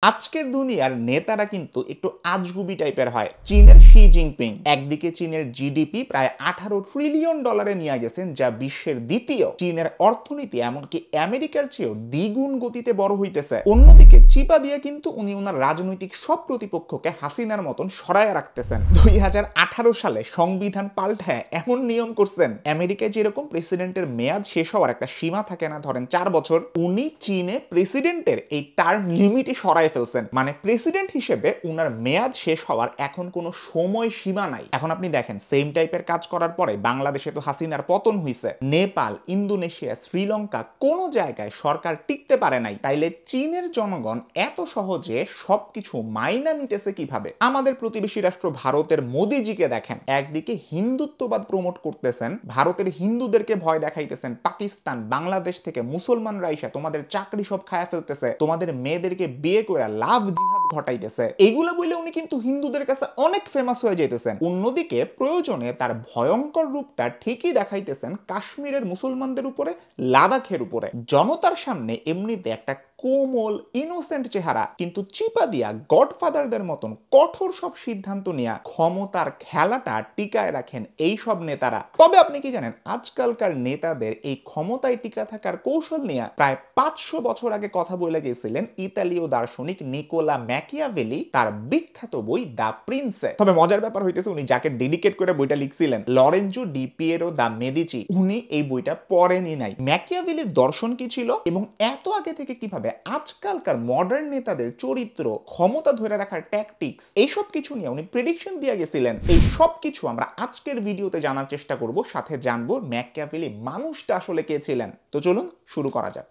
আজকের দুনিয়ার নেতারা কিন্তু একটু আজগুবি টাইপের হয়। চীনের শি জিনপিং একদিকে চীনের জিডিপি প্রায় 18 ট্রিলিয়ন ডলারে নিয়ে গেছেন, যা বিশ্বের দ্বিতীয়। চীনের অর্থনীতি এমনকি আমেরিকার চেয়েও দ্বিগুণ গতিতে বড় হইতেছে। অন্যদিকে চিপা দিয়ে কিন্তু উনি ওনার রাজনৈতিক সব প্রতিপক্ষকে হাসিনার মতন সরায় রাখতেছেন। 2018 সালে সংবিধান পাল্টায় এমন নিয়ম করছেন, আমেরিকায় যেরকম প্রেসিডেন্টের মেয়াদ শেষ হওয়ার একটা সীমা থাকে না, ধরেন 4 বছর, উনি চীনে প্রেসিডেন্টের এই টার্ম লিমিটই সরায় ফেলছেন। মানে প্রেসিডেন্ট হিসেবে উনার মেয়াদ শেষ হওয়ার এখন কোনো সময় সীমা নাই। এখন আপনি দেখেন, সেম টাইপের কাজ করার পরে বাংলাদেশে তো হাসিনার পতন হইছে, নেপাল, ইন্দোনেশিয়া, শ্রীলঙ্কা কোন জায়গায় সরকার টিকতে পারে নাই। তাইলে চীনের জনগণ এত সহজে সবকিছু মাইনা নিতেছে কিভাবে? আমাদের প্রতিবেশী রাষ্ট্র ভারতের মোদিজিকে দেখেন, একদিকে হিন্দুত্ববাদ প্রমোট করতেছেন, ভারতের হিন্দুদেরকে ভয় দেখাইতেছেন, পাকিস্তান, বাংলাদেশ থেকে মুসলমানরা এসে তোমাদের চাকরি সব খায়া ফেলতেছে, তোমাদের মেয়েদেরকে বিয়ে করে লাভ জিহাদ ঘটাইতেছে। এইগুলো বলে উনি কিন্তু হিন্দুদের কাছে অনেক ফেমাস হয়ে যাইতেছেন। অন্যদিকে প্রয়োজনে তার ভয়ঙ্কর রূপটা ঠিকই দেখাইতেছেন কাশ্মীরের মুসলমানদের উপরে, লাদাখের উপরে। জনতার সামনে এমনিতে একটা কোমল ইনোসেন্ট চেহারা, কিন্তু চিপা দিয়া গডফাদারদের মতন কঠোর সব সিদ্ধান্ত নিয়ে ক্ষমতার খেলাটা টিকায় রাখেন এই সব নেতারা। তবে আপনি কি জানেন, আজকালকার নেতাদের এই ক্ষমতায় টিকা থাকার কৌশল নিয়ে প্রায় 500 বছর আগে কথা বলে গেছিলেন ইতালীয় দার্শনিক নিকোলা ম্যাকিয়াভেলি তার বিখ্যাত বই দ্য প্রিন্সে। তবে মজার ব্যাপার হইতেছে, উনি যাকে ডেডিকেট করে বইটা লিখছিলেন, লরেঞ্জো ডি পিয়েরো দা মেদিচি, উনি এই বইটা পড়েনি নাই। ম্যাকিয়াভেলির দর্শন কি ছিল এবং এত আগে থেকে কিভাবে আজকালকার মডার্ন নেতাদের চরিত্র, ক্ষমতা ধরে রাখার ট্যাকটিক্স, এইসব কিছু নিয়ে উনি প্রেডিকশন দিয়ে গেছিলেন, এই সব কিছু আমরা আজকের ভিডিওতে জানার চেষ্টা করব। সাথে জানবো ম্যাকিয়াভেলি মানুষটা আসলে কে ছিলেন। তো চলুন শুরু করা যাক।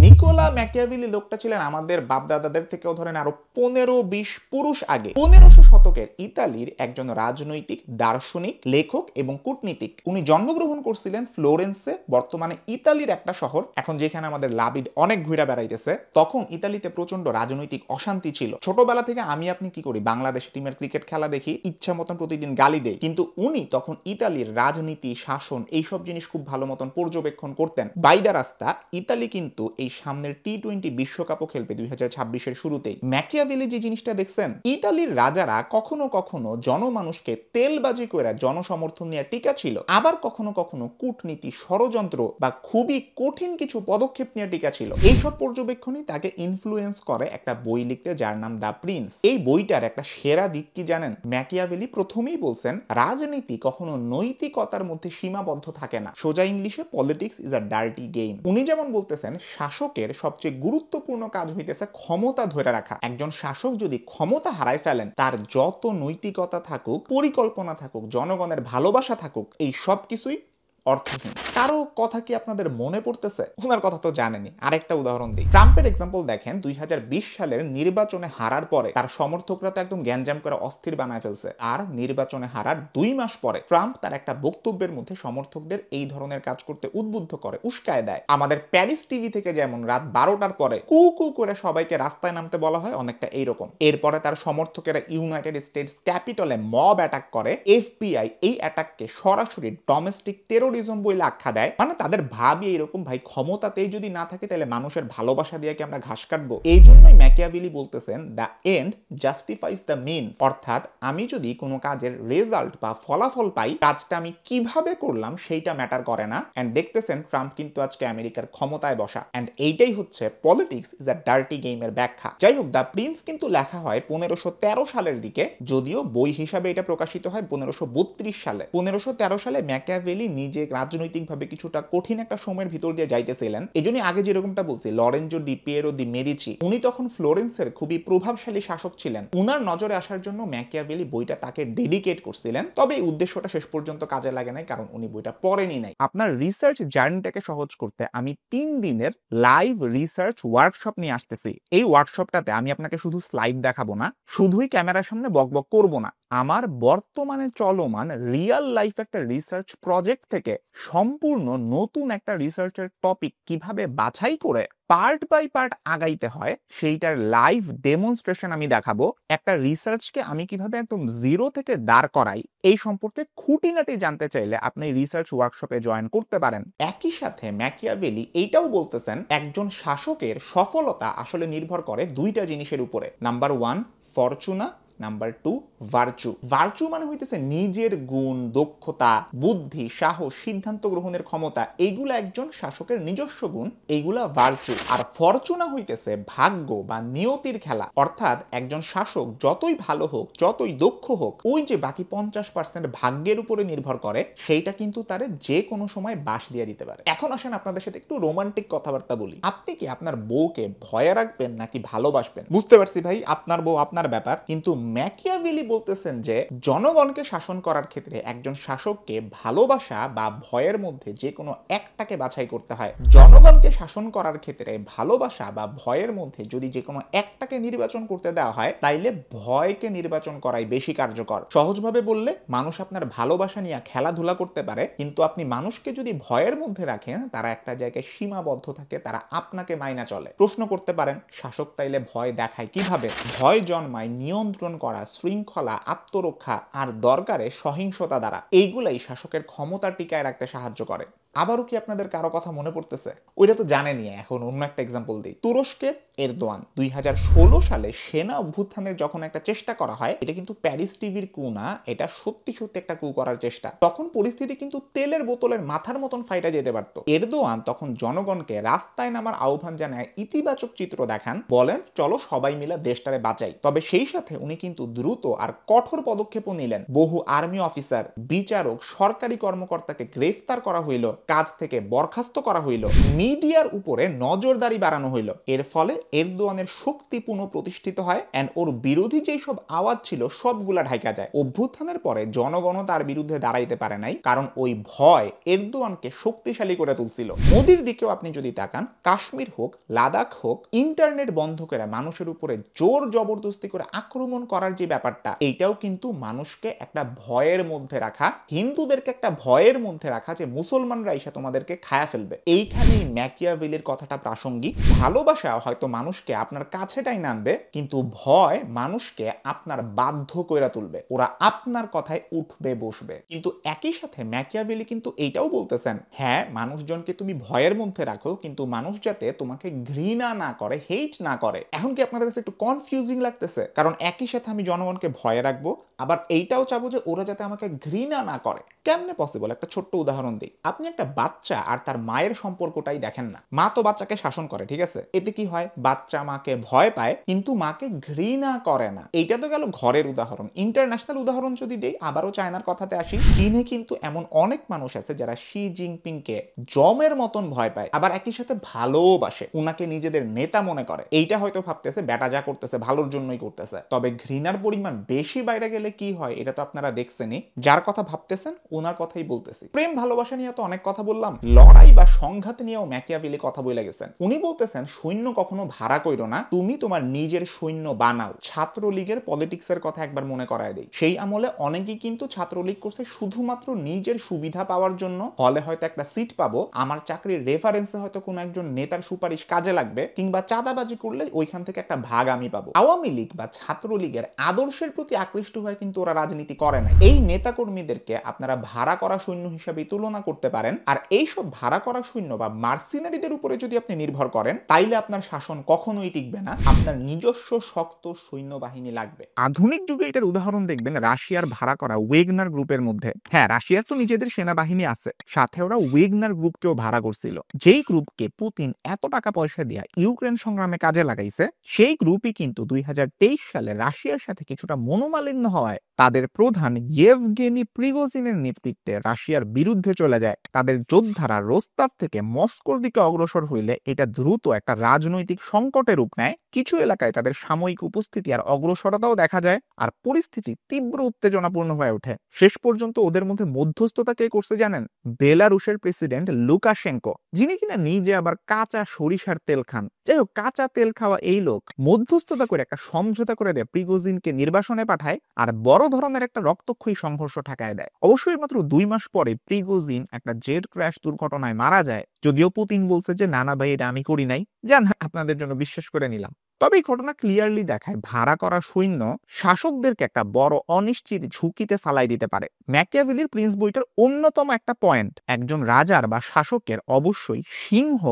নিকোলা ম্যাকিয়াভেলি লোকটা ছিলেন আমাদের বাপদাদাদের থেকেও ধরেন আরো 15-20 পুরুষ আগে 1500 শতকের ইতালির একজন রাজনৈতিক, দার্শনিক, লেখক এবং কূটনীতিক। উনি জন্মগ্রহণ করছিলেন ফ্লোরেন্সে, বর্তমানে ইতালির একটা শহর, এখন যেখানে আমাদের লাবিদ অনেক ঘুরে বেড়াইতেছে। তখন ইতালিতে প্রচন্ড রাজনৈতিক অশান্তি ছিল। ছোটবেলা থেকে আমি আপনি কি করি, বাংলাদেশ টিমের ক্রিকেট খেলা দেখি, ইচ্ছা মতন প্রতিদিন গালি দেই, কিন্তু উনি তখন ইতালির রাজনীতি, শাসন, এইসব জিনিস খুব ভালো মতন পর্যবেক্ষণ করতেন। বাইদা রাস্তা ইতালি কিন্তু এই সামনের টি-20 বিশ্বকাপও খেলবে 2026-এর শুরুতেই। ম্যাকিয়াভেলি যে জিনিসটা দেখছেন, ইতালির রাজারা কখনো কখনো জনমানুষকে তেলবাজি করে জনসমর্থন নিয়ে টিকা ছিল, আবার কখনো কখনো কূটনীতি, ষড়যন্ত্র বা খুবই কঠিন কিছু পদক্ষেপ নিয়ে টিকা ছিল। এইসব পর্যবেক্ষণই তাকে ইনফ্লুয়েন্স করে একটা বই লিখতে, যার নাম দ্য প্রিন্স। এই বইটার একটা সেরা দিক কি জানেন? ম্যাকিয়াভেলি প্রথমেই বলছেন, রাজনীতি কখনো নৈতিকতার মধ্যে সীমাবদ্ধ থাকে না। সোজা ইংলিশে, politics is a dirty game. উনি যেমন বলতেছেন, শাসকের সবচেয়ে গুরুত্বপূর্ণ কাজ হইতেছে ক্ষমতা ধরে রাখা। একজন শাসক যদি ক্ষমতা হারায় ফেলেন, তার যত নৈতিকতা থাকুক, পরিকল্পনা থাকুক, জনগণের ভালোবাসা থাকুক, এই সব কিছুই অর্থহীন। কারো কথা কি আপনাদের মনে পড়তেছে? ওনার কথা তো জানেনি। আরেকটা উদাহরণ দিই, ট্রাম্পের এক্সাম্পল দেখেন। 2020 সালের নির্বাচনে হারার পরে তার সমর্থকরা তো একদম গ্যাঞ্জাম করে অস্থির বানায় ফেলছে। আর নির্বাচনে হারার 2 মাস পরে ট্রাম্প তার একটা বক্তব্যের মধ্যে সমর্থকদের এই ধরনের কাজ করতে উদ্বুদ্ধ করে, উস্কায় দেয়। আমাদের প্যারিস টিভি থেকে যেমন রাত 12টার পরে কু কু করে সবাইকে রাস্তায় নামতে বলা হয়, অনেকটা এইরকম। এরপরে তার সমর্থকেরা ইউনাইটেড স্টেটস ক্যাপিটলে মব অ্যাটাক করে। এফবিআই এই অ্যাটাককে সরাসরি ডোমেস্টিক টেরোরিজম বলে আখ্যা দেয়। মানে তাদের ভাবি এরকম, ভাই ক্ষমতাতেই যদি না থাকে তাহলে মানুষের ভালোবাসা দিয়ে কি আমরা ঘাস কাটবো? এই জন্যই ম্যাকিয়াভেলি বলতেছেন, দ্য এন্ড জাস্টিফাইজ দ্য মিনস। অর্থাৎ আমি যদি কোনো কাজের রেজাল্ট বা ফলাফল পাই, কাজটা আমি কিভাবে করলাম সেইটা ম্যাটার করে না। এন্ড দেখতেছেন ট্রাম্প কিন্তু আজকে আমেরিকার ক্ষমতায় বসা। এন্ড এইটাই হচ্ছে পলিটিক্স ইজ আ ডার্টি গেমের ব্যাখ্যা। যাই হোক, দ্য প্রিন্স কিন্তু লেখা হয় 1513 সালের দিকে, যদিও বই হিসাবে এটা প্রকাশিত হয় 1532 সালে। 1513 সালে ম্যাকিয়াভেলি নিজে রাজনৈতিকভাবে কিছুটা কঠিন একটা সময়ের ভিতর দিয়ে যাইতেছিলেন। এজন্য আগে যেরকমটা বলছি, লরেঞ্জো ডি পিয়েরো দি মেদিচি, উনি তখন ফ্লোরেন্সের খুবই প্রভাবশালী শাসক ছিলেন। উনার নজরে আসার জন্য ম্যাকিয়াভেলি বইটা তাকে ডেডিকেট করছিলেন। তবে এই উদ্দেশ্যটা শেষ পর্যন্ত কাজে লাগে নাই, কারণ উনি বইটা পড়েনি নাই। আপনার রিসার্চ জার্নিটাকে সহজ করতে আমি 3 দিনের লাইভ রিসার্চ ওয়ার্কশপ নিয়ে আসতেছি। এই ওয়ার্কশপটাতে আমি আপনাকে শুধু স্লাইড দেখাবো না, শুধুই ক্যামেরার সামনে বকবক করবো না, আমার বর্তমানে চলমান রিয়েল লাইফ একটা রিসার্চ প্রজেক্ট থেকে সম্পূর্ণ নতুন একটা রিসার্চের টপিক কিভাবে বাছাই করে পার্ট বাই পার্ট আগাইতে হয় সেইটার লাইভ ডেমনস্ট্রেশন আমি দেখাবো। একটা রিসার্চকে আমি কিভাবে একদম জিরো থেকে দাঁড় করাই এই সম্পর্কে খুঁটিনাটি জানতে চাইলে আপনি রিসার্চ ওয়ার্কশপে জয়েন করতে পারেন। একই সাথে ম্যাকিয়াভেলি এইটাও বলতেছেন একজন শাসকের সফলতা আসলে নির্ভর করে দুইটা জিনিসের উপরে। Number 1 ফরচুনা, number 2 virtue. ভার্চু মানে হইতেছে নিজের গুণ, দক্ষতা, বুদ্ধি, সাহস, সিদ্ধান্ত গ্রহণের ক্ষমতা, এইগুলা একজন শাসকের নিজস্ব গুণ, এইগুলা ভার্চু। আর ফরচুনা হইতেছে ভাগ্য বা নিয়তির খেলা, অর্থাৎ একজন শাসক যতই ভালো হোক, যতই দক্ষ হোক, ওই যে বাকি 50% ভাগ্যের উপরে নির্ভর করে, সেইটা কিন্তু তারে যে কোনো সময় বাস দিয়ে দিতে পারে। এখন আসেন আপনাদের সাথে একটু রোমান্টিক কথাবার্তা বলি। আপনি কি আপনার বউকে ভয়ে রাখবেন নাকি ভালোবাসবেন? বুঝতে পারছি ভাই, আপনার বউ আপনার ব্যাপার, কিন্তু ম্যাকিয়াভেলি বলতেছেন যে জনগণকে শাসন করার ক্ষেত্রে একজন শাসককে ভালোবাসা বা ভয়ের মধ্যে যে কোনো একটাকে বাছাই করতে হয়। জনগণকে শাসন করার ক্ষেত্রে ভালোবাসা বা ভয়ের মধ্যে যদি যে কোনো একটাকে নির্বাচন করতে দেওয়া হয়, তাইলে ভয়কে নির্বাচন করাই বেশি কার্যকর। সহজভাবে বললে, মানুষ আপনার ভালোবাসা নিয়ে খেলাধুলা করতে পারে, কিন্তু আপনি মানুষকে যদি ভয়ের মধ্যে রাখেন, তারা একটা জায়গায় সীমাবদ্ধ থাকে, তারা আপনাকে মাইনা চলে। প্রশ্ন করতে পারেন, শাসক তাইলে ভয় দেখায় কিভাবে? ভয় জন্মায় নিয়ন্ত্রণ করা, শৃঙ্খলা, আত্মরক্ষা আর দরকারে সহিংসতা দ্বারা। এইগুলাই শাসকের ক্ষমতা টিকায় রাখতে সাহায্য করে। আবারও কি আপনাদের কারো কথা মনে পড়তেছে? ওইটা তো জানেনই। এখন অন্য একটা এক্সাম্পল দিই। তুরস্কের এরদোয়ান 2016 সালে সেনা অভ্যুত্থানের যখন একটা চেষ্টা করা হয়, এটা কিন্তু প্যারিস টিভির কু না, এটা সত্যি সত্যি একটা কু করার চেষ্টা। তখন পরিস্থিতি কিন্তু তেলের বোতলের মাথার মতন ফাইটা যেতে পারত। এরদোয়ান তখন জনগণকে রাস্তায় নামার আহ্বান জানায়, ইতিবাচক চিত্র দেখান, বলেন চলো সবাই মিলে দেশটারে বাঁচাই। তবে সেই সাথে উনি কিন্তু দ্রুত আর কঠোর পদক্ষেপও নিলেন। বহু আর্মি অফিসার, বিচারক, সরকারি কর্মকর্তাকে গ্রেফতার করা হইল, কাজ থেকে বরখাস্ত করা হইল, মিডিয়ার উপরে নজরদারি বাড়ানো হইল। এর ফলে এরদোয়ানের শক্তি পুনঃপ্রতিষ্ঠিত হয় এন্ড ওর বিরোধী যেই সব আওয়াজ ছিল সবগুলা ঢাকা যায়। অভ্যুত্থানের পরে জনগণ তার বিরুদ্ধে দাঁড়াইতে পারে নাই, কারণ ওই ভয় এরদোয়ানকে শক্তিশালী করে তুলছিল। মোদির দিকেও আপনি যদি তাকান, কাশ্মীর হোক, লাদাখ হোক, ইন্টারনেট বন্ধ করে মানুষের উপরে জোর জবরদস্তি করে আক্রমণ করার যে ব্যাপারটা, এইটাও কিন্তু মানুষকে একটা ভয়ের মধ্যে রাখা, হিন্দুদেরকে একটা ভয়ের মধ্যে রাখা যে মুসলমানরা এসে তোমাদেরকে খায়া ফেলবে। এইখানেই ম্যাকিয়াভেলির কথাটা প্রাসঙ্গিক। ভালোবাসা হয়তো মানুষকে আপনার কাছে টাইনে আনবে, কিন্তু ভয় মানুষকে আপনার বাধ্য কইরা তুলবে। ওরা আপনার কথায় উঠবে বসবে। কিন্তু একই সাথে ম্যাকিয়াভেলি কিন্তু এইটাও বলতেছেন, হ্যাঁ মানুষজনকে তুমি ভয়ের মধ্যে রাখো, কিন্তু মানুষ যাতে তোমাকে ঘৃণা না করে, হেট না করে। এখন কি আপনাদের কাছে একটু কনফিউজিং লাগতেছে? কারণ একই সাথে আমি জনগণকে ভয়ে রাখবো, আবার এইটাও চাবো যে ওরা যাতে আমাকে ঘৃণা না করে। কেমনে পসিবল? একটা ছোট্ট উদাহরণ দিই। আপনি একটা বাচ্চা আর তার মায়ের সম্পর্কটাই দেখেন না। মা তো বাচ্চাকে শাসন করে, ঠিক আছে? এতে কি হয়? বাচ্চা মাকে ভয় পায়, কিন্তু মাকে ঘৃণা করে না। এইটা তো গেল ঘরের উদাহরণ। ইন্টারন্যাশনাল উদাহরণ যদি দেই, আবারও চায়নার কথাতে আসি। চীনে কিন্তু এমন অনেক মানুষ আছে যারা শি জিনপিংকে জমের মতন ভয় পায়, আবার একই সাথে ভালোবাসে, উনাকে নিজেদের নেতা মনে করে। এইটা হয়তো ভাবতেছে বেটা যা করতেছে ভালোর জন্যই করতেছে। তবে ঘৃণার পরিমাণ বেশি বাইরে গেলে কি হয়, এটা তো আপনারা দেখছেনই। যার কথা ভাবতেছেন ওনার কথাই বলতেছি। প্রেম ভালোবাসা নিয়ে তো অনেক কথা বললাম, লড়াই বা সংঘাত নিয়েও ম্যাকিয়াভেলি কথা বলে গেছেন। উনি বলতেছেন, সৈন্য কখনো ভাড়া কইরো না, তুমি তোমার নিজের সৈন্য বানাও। ছাত্রলীগের পলিটিক্সের কথা একবার মনে করায় দেই। সেই আমলে অনেকেই কিন্তু ছাত্রলীগ করছে শুধুমাত্র নিজের সুবিধা পাওয়ার জন্য। হলে হয়তো একটা সিট পাবো, আমার চাকরির রেফারেন্সে হয়তো কোনো একজন নেতার সুপারিশ কাজে লাগবে, কিংবা চাঁদাবাজি করলে ওইখান থেকে একটা ভাগ আমি পাবো। আওয়ামী লীগ বা ছাত্রলীগের আদর্শের প্রতি আকৃষ্ট হয়ে কিন্তু ওরা রাজনীতি করে না। এই নেতাকর্মীদেরকে আপনারা ভাড়া করা সৈন্য হিসাবে তুলনা করতে পারেন। আর এইসব ভাড়া করা সৈন্য বা মার্সিনারিদের উপরে যদি আপনি নির্ভর করেন, তাইলে আপনার শাসন কখনোই টিকবে না। আপনার নিজস্ব শক্ত সৈন্যবাহিনী লাগবে। আধুনিক যুগে এটার উদাহরণ দেখবেন রাশিয়ার ভাড়া করা ওয়েগনার গ্রুপের মধ্যে। হ্যাঁ, রাশিয়ার তো নিজেদের সেনাবাহিনী আছে, সাথে ওরা ওয়েগনার গ্রুপকেও ভাড়া করছিল। যেই গ্রুপকে পুতিন এত টাকা পয়সা দিয়ে ইউক্রেন সংগ্রামে কাজে লাগাইছে, সেই গ্রুপই কিন্তু 2023 সালে রাশিয়ার সাথে কিছুটা মনোমালিন্য হওয়ায় তাদের প্রধান ইয়েভগেনি প্রিগোজিনের নেতৃত্বে রাশিয়ার বিরুদ্ধে চলে যায়, তাদের যোদ্ধারা রোস্তাভ থেকে মস্কোর দিকে অগ্রসর হইলে এটা দ্রুত একটা রাজনৈতিক সংকটের রূপ নেয়। কিছু এলাকায় তাদের সাময়িক উপস্থিতি আর অগ্রসরতাও দেখা যায়, আর পরিস্থিতি তীব্র উত্তেজনাপূর্ণ হয়ে ওঠে। শেষ পর্যন্ত ওদের মধ্যে মধ্যস্থতা কে করছে জানেন? বেলারুশের প্রেসিডেন্ট লুকাশেঙ্কো, যিনি কিনা নিজে আবার কাঁচা সরিষার তেল খান। যাই হোক, কাঁচা তেল খাওয়া এই লোক মধ্যস্থতা করে একটা সমঝোতা করে দেয়, প্রিগোজিনকে নির্বাসনে পাঠায় আর বড় ধরনের একটা রক্তক্ষয়ী সংঘর্ষ ঠেকায় দেয়। অবশ্যই মাত্র 2 মাস পরে প্রিগোজিন একটা জেট ক্র্যাশ দুর্ঘটনায় মারা যায়। যদিও পুতিন বলছে যে না না ভাই, এটা আমি করি নাই, জান আপনাদের জন্য বিশ্বাস করে নিলাম। তবে এই ঘটনা ক্লিয়ারলি দেখায় ভাড়া করা সৈন্য শাসকদেরকে একটা বড় অনিশ্চিত ঝুঁকিতে ফালাই দিতে পারে। ম্যাকিয়াভেলির প্রিন্স বইটার অন্যতম একটা পয়েন্ট, একজন রাজার বা শাসকের অবশ্যই সিংহ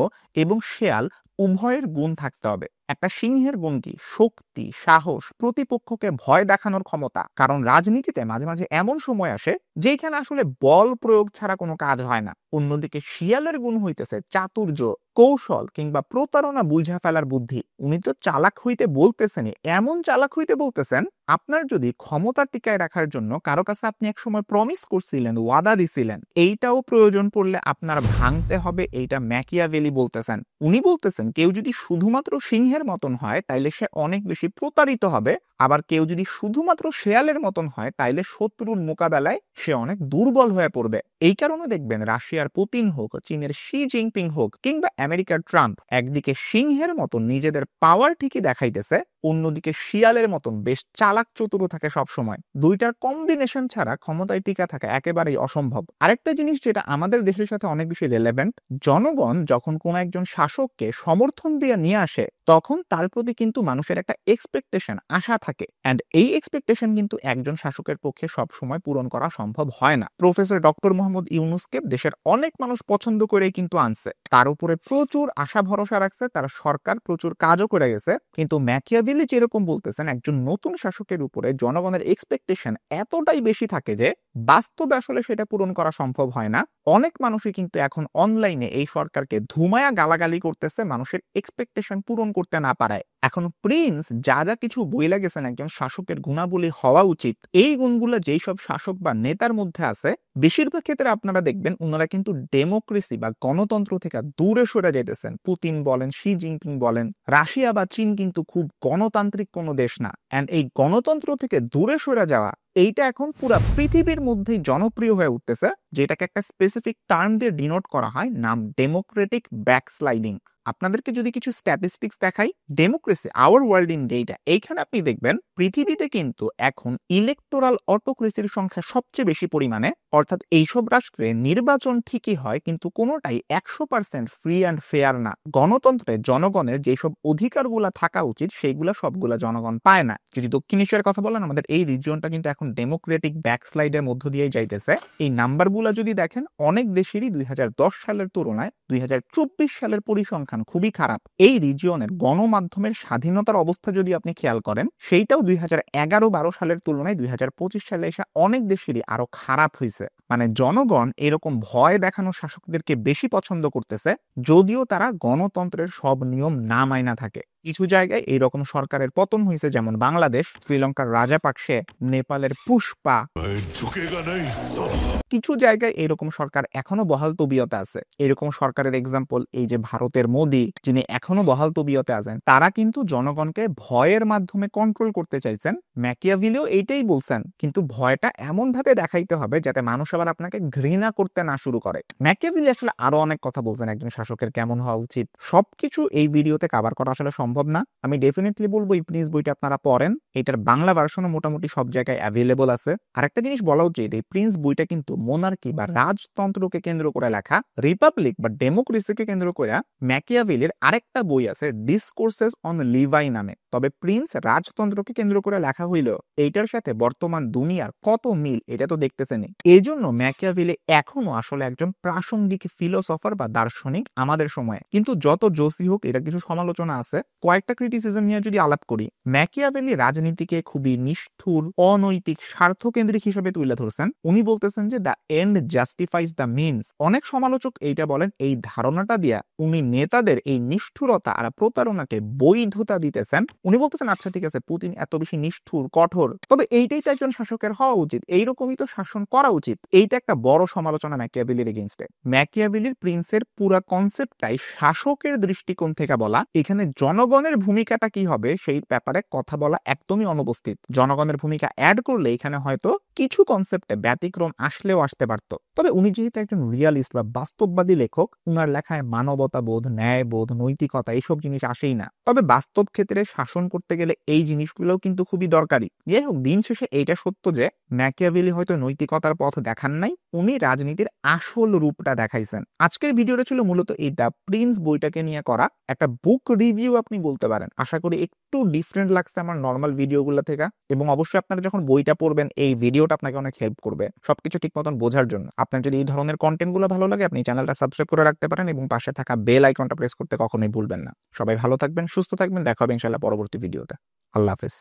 এবং শেয়াল উভয়ের গুণ থাকতে হবে। একটা সিংহের গুণ কি? শক্তি, সাহস, প্রতিপক্ষকে ভয় দেখানোর ক্ষমতা। কারণ রাজনীতিতে মাঝে মাঝে এমন সময় আসে যেখানে আসলে বল প্রয়োগ ছাড়া কোনো কাজ হয় না। অন্যদিকে শিয়ালের গুণ হইতেছে চাতুর্য, কৌশল কিংবা প্রতারণা বুঝা ফেলার বুদ্ধি। উনি তো চালাক হইতে বলতেছেনই, এমন চালাক হইতে বলতেছেন, আপনার যদি ক্ষমতা টিকায় রাখার জন্য কারো কাছে আপনি একসময় প্রমিস করছিলেন, ওয়াদা দিছিলেন, এইটাও প্রয়োজন পড়লে আপনার ভাঙতে হবে, এইটা ম্যাকিয়াভেলি বলতেছেন। উনি বলতেছেন কেউ যদি শুধুমাত্র সিংহের মতন হয় তাইলে সে অনেক বেশি প্রতারিত হবে, আবার কেউ যদি শুধুমাত্র শেয়ালের মতন হয় তাইলে শত্রুর মোকাবেলায় সে অনেক দুর্বল হয়ে পড়বে। এই কারণে দেখবেন রাশিয়ার পুতিন হোক, চীনের শি জিনপিং হোক কিংবা আমেরিকার ট্রাম্প, একদিকে সিংহের মতন নিজেদের পাওয়ার ঠিকই দেখাইতেছে, অন্যদিকে শিয়ালের মতন বেশ চালাক চতুর থাকে সবসময়। দুইটার কম্বিনেশন ছাড়া ক্ষমতায় টিকা থাকা একেবারেই অসম্ভব। আরেকটা জিনিস যেটা আমাদের দেশের সাথে অনেক বেশি রেলেভেন্ট, জনগণ যখন কোন একজন শাসককে সমর্থন দিয়ে নিয়ে আসে তখন তার প্রতি কিন্তু মানুষের একটা এক্সপেকটেশন, আশা থাকে। অ্যান্ড এই এক্সপেকটেশন কিন্তু একজন শাসকের পক্ষে সবসময় পূরণ করা সম্ভব হয় না। প্রফেসর ডক্টর মোহাম্মদ ইউনূসকে দেশের অনেক মানুষ পছন্দ করেই কিন্তু আনছে, তার উপরে প্রচুর আশা ভরসা রাখছে, তার সরকার প্রচুর কাজও করে গেছে। কিন্তু ম্যাকিয়াভেলি যেরকম বলতেছেন, একজন নতুন শাসকের উপরে জনগণের এক্সপেকটেশন এতটাই বেশি থাকে যে বাস্তবে আসলে সেটা পূরণ করা সম্ভব হয় না। অনেক মানুষই কিন্তু এখন অনলাইনে এই সরকারকে ধুমায়া গালাগালি করতেছে মানুষের এক্সপেকটেশন পূরণ করতে না পারায়। এখন প্রিন্স যা যা কিছু বইলা গেছেন একজন শাসকের গুণাবলী হওয়া উচিত, এই গুণগুলো যেই সব শাসক বা নেতার মধ্যে আছে, বেশিরভাগ ক্ষেত্রে আপনারা দেখবেন ওনারা কিন্তু ডেমোক্রেসি বা গণতন্ত্র থেকে দূরে সরে যেতেছেন। পুতিন বলেন, শি জিনপিং বলেন, রাশিয়া বা চীন কিন্তু খুব গণতান্ত্রিক কোনো দেশ না। এন্ড এই গণতন্ত্র থেকে দূরে সরে যাওয়া, এইটা এখন পুরো পৃথিবীর মধ্যেই জনপ্রিয় হয়ে উঠতেছে, যেটাকে একটা স্পেসিফিক টার্ম দিয়ে ডিনোট করা হয়, নাম ডেমোক্রেটিক ব্যাকস্লাইডিং। আপনাদেরকে যদি কিছু স্ট্যাটিস্টিক্স দেখাই, democracy our world in data, এইখানে আপনি দেখবেন পৃথিবীতে কিন্তু এখন ইলেকটোরাল অটোক্রেসির সংখ্যা সবচেয়ে বেশি পরিমাণে। অর্থাৎ এইসব রাষ্ট্রে নির্বাচন ঠিকই হয় কিন্তু কোনোটাই 100% ফ্রি অ্যান্ড ফেয়ার না। গণতন্ত্রে জনগণের যেসব অধিকারগুলা থাকা উচিত সেইগুলা সবগুলা জনগণ পায় না। যদি দক্ষিণ এশিয়ার কথা বলেন, আমাদের এই রিজিয়নটা কিন্তু এখন ডেমোক্রেটিক ব্যাকস্লাইডের মধ্য দিয়ে যাইতেছে। এই নাম্বারগুলা যদি দেখেন, অনেক দেশেরই 2010 সালের তুলনায় 2024 সালের পরিসংখ্যান খুবই খারাপ। এই রিজিয়নের গণমাধ্যমের স্বাধীনতার অবস্থা যদি আপনি খেয়াল করেন, সেইটাও 2011-12 সালের তুলনায় 2025 সালে এসে অনেক দেশেরই আরো খারাপ হয়েছে। মানে জনগণ এরকম ভয় দেখানো শাসকদেরকে বেশি পছন্দ করতেছে, যদিও তারা গণতন্ত্রের সব নিয়ম না মাইনা থাকে। কিছু জায়গায় এইরকম সরকারের পতন হয়েছে, যেমন বাংলাদেশ, শ্রীলঙ্কার রাজাপাকসে, নেপালের পুষ্পা। কিছু জায়গায় এরকম সরকার এখনো বহাল তবিয়তে আছে। এরকম সরকারের এক্সাম্পল এই যে ভারতের মোদি, যিনি এখনো বহাল তবিয়তে আছেন। তারা কিন্তু জনগণকে ভয়ের মাধ্যমে কন্ট্রোল করতে চাইছেন। ম্যাকিয়াভেলিও এইটাই বলছেন, কিন্তু ভয়টা এমন ভাবে দেখাইতে হবে যাতে মানুষ আবার আপনাকে ঘৃণা করতে না শুরু করে। ম্যাকিয়াভেলি আসলে আরো অনেক কথা বলছেন একজন শাসকের কেমন হওয়া উচিত, সবকিছু এই ভিডিওতে কভার করা আসলে সম্ভব না। আমি ডেফিনেটলি বলবো এই প্রিন্স বইটা আপনারা পড়েন, এটার বাংলা ভার্সনও মোটামুটি সব জায়গায় অ্যাভেলেবল আছে। আর একটা জিনিস বলা উচিত, এই প্রিন্স বইটা কিন্তু মোনার্কি বা রাজতন্ত্রকে কেন্দ্র করে লেখা, রিপাবলিক বা ডেমোক্রেসিকে কেন্দ্র করে ম্যাকিয়াভেলির আরেকটা বই আছে ডিসকোর্সেস অন লিভাই নামে। তবে প্রিন্স রাজতন্ত্রকে কেন্দ্র করে লেখা হইলেও এইটার সাথে বর্তমান দুনিয়ার কত মিল এটা তো দেখতেছেনই। এই জন্য ম্যাকিয়াভেলি এখনো আসলে একজন প্রাসঙ্গিক ফিলোসফার বা দার্শনিক আমাদের সময়ে। কিন্তু যত জোসি হোক, এটা কিছু সমালোচনা আছে। কয়েকটা ক্রিটিসিজম নিয়ে যদি আলাপ করি, ম্যাকিয়াভেলি রাজনীতিকে খুবই নিষ্ঠুর, অনৈতিক, স্বার্থকেন্দ্রিক হিসেবে তুলে ধরছেন। উনি বলতেছেন যে দ্য এন্ড জাস্টিফাইজ দ্য মিনস। অনেক সমালোচক এইটা বলেন, এই ধারণাটা দিয়া উনি নেতাদের এই নিষ্ঠুরতা আর প্রতারণাকে বৈধতা দিতেছেন। উনি বলতেছেন আচ্ছা ঠিক আছে, পুতিন এত বেশি নিষ্ঠুর, কঠোর, তবে এইটাই তো একজন শাসকের হওয়া উচিত, এইরকমই তো শাসন করা উচিত। এইটা একটা বড় সমালোচনা ম্যাকিয়াভেলির এগেইনস্টে। ম্যাকিয়াভেলির প্রিন্সের পুরা কনসেপ্টটাই শাসকের দৃষ্টিকোণ থেকে বলা। এখানে জনগণের ভূমিকাটা কি হবে সেই ব্যাপারে কথা বলা একদমই অনুপস্থিত। জনগণের ভূমিকা অ্যাড করলে এখানে হয়তো কিছু কনসেপ্টে ব্যতিক্রম আসলেও আসতে পারত। তবে উনি যেহেতু একজন রিয়ালিস্ট বা বাস্তববাদী লেখক, উনার লেখায় মানবতাবোধ, ন্যায়বোধ, নৈতিকতা এইসব জিনিস আসেই না। তবে বাস্তব ক্ষেত্রে শাসন করতে গেলে এই জিনিসগুলোও কিন্তু খুবই দরকারি। যাই হোক, দিন শেষে এইটা সত্য যে ম্যাকিয়াভেলি হয়তো নৈতিকতার পথ দেখান নাই, উনি রাজনীতির আসল রূপটা দেখাইছেন। আজকের ভিডিওটা ছিল মূলত এই দ্য প্রিন্স বইটাকে নিয়ে করা একটা বুক রিভিউ আপনি বলতে পারেন। আশা করি একটু ডিফারেন্ট লাগছে আমার নর্মাল ভিডিওগুলো থেকে, এবং অবশ্যই আপনারা যখন বইটা পড়বেন এই ভিডিওটা আপনাকে অনেক হেল্প করবে সবকিছু ঠিক মতন বোঝার জন্য। আপনার যদি এই ধরনের কন্টেন্টগুলো ভালো লাগে, আপনি চ্যানেলটা সাবস্ক্রাইব করে রাখতে পারেন এবং পাশে থাকা বেল আইকনটা প্রেস করতে কখনোই ভুলবেন না। সবাই ভালো থাকবেন, সুস্থ থাকবেন, দেখা হবে ইনশাআল্লাহ পরবর্তী ভিডিওতে। আল্লাহ হাফেজ।